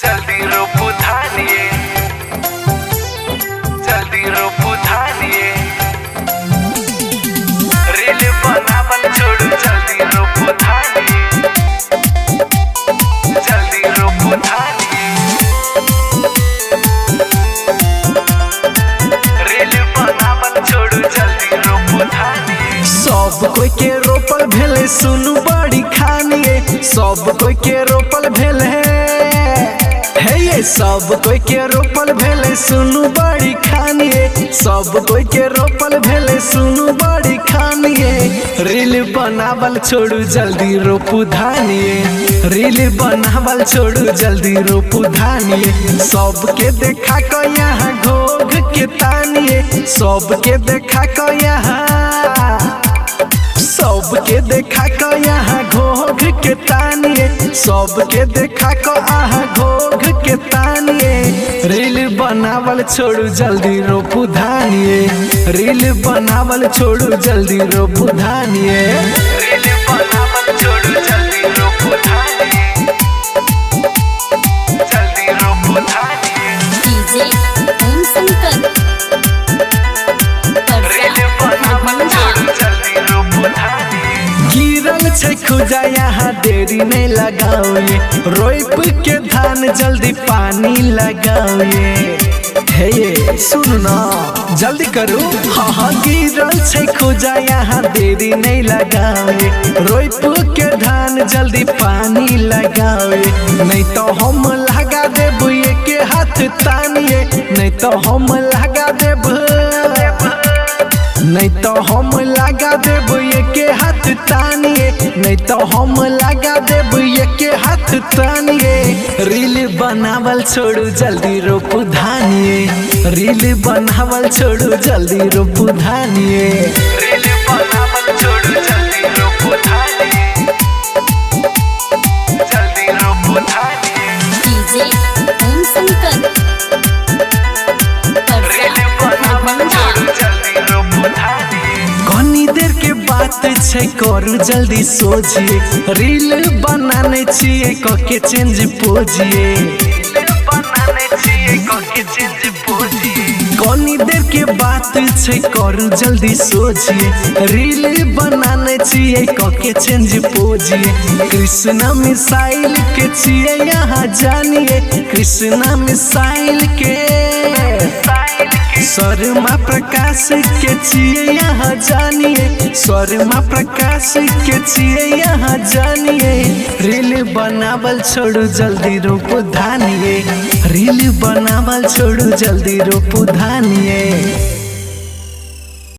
जल्दी रोपू धानिए, जल्दी रोपू धानिए। रील बनावल छोड़ू जल्दी रोपू धानिए, जल्दी रोपू धानिए। रील बनावल छोड़ू जल्दी रोपू धानिए। सब कोई के रोपल भेले सुनु बड़ी खानिए, सब कोई के रोपल भेले हे ये सब कोई के रोपल भेले सुनु बड़ी खानिए, सब कोई के रोपल भेले सुनु बड़ी खानिए। रील बनावल छोड़ू जल्दी रोपू धानिए, रील बनावल छोड़ू जल्दी रोपू धानिए। सबके देखा को यहाँ घोघ के तानिए, सबके देखा को यहाँ, सबके देखा को यहाँ घोघ के तानिए, सबके देखा को आहा घोघ के तानिए। रील बनावल छोड़ू जल्दी रोपू धानिए, रील बनावल छोड़ू जल्दी रोपू धानिए। रील बनावल छोड़ू जल्दी रोपू धानिए, जल्दी रोपू धानिए। डीजे ओम शंकर रील बनावल छोड़ू जल्दी रोपू धानिए। गिरल छै खुजा यहाँ देरी नहीं लगाओए, रोप के धान जल्दी पानी लगाओए। हे ये सुन ना जल्दी करो, हाँ हाँ गिरल छै खुजा यहाँ देरी नहीं लगाओए, रोप के धान जल्दी पानी लगाओए। नहीं तो हम लगा देब एक हाथ तानिए, नहीं तो हम लगा देब, नहीं तो हम लगा देब एक हाथ तानिए, नहीं तो हम लगा देब एक हाथ तानिए। रील बनावल छोड़ू जल्दी रोपू धानिए, रील बनावल छोड़ू जल्दी रोपू धानिए। रील बनावल छोड़ू जल्दी रोपू धानिए, जल्दी रोपू धानिए। डीजे ओम शंकर रील बनावल छोड़ू जल्दी रोपू धानिए। कनी देर के बात छै करू जल्दी सोचिए, रील बनाने छिए कके चेंज पोजिए, बनाने चाहिए कोई चीज पूछिए। कनी देर के बात छै करू जल्दी सोचिए, रील बनाने छिए कके चेंज पोजिए। कृष्णा मिसाइल के छिए यहाँ जानिए, कृष्णा मिसाइल के शर्मा प्रकाश के छिए यहाँ जानिए, शर्मा प्रकाश के छिए यहाँ जानिए। रील बनावल छोड़ू जल्दी रोपू धानिए, रील बनावल छोड़ू जल्दी रोपू धानिए।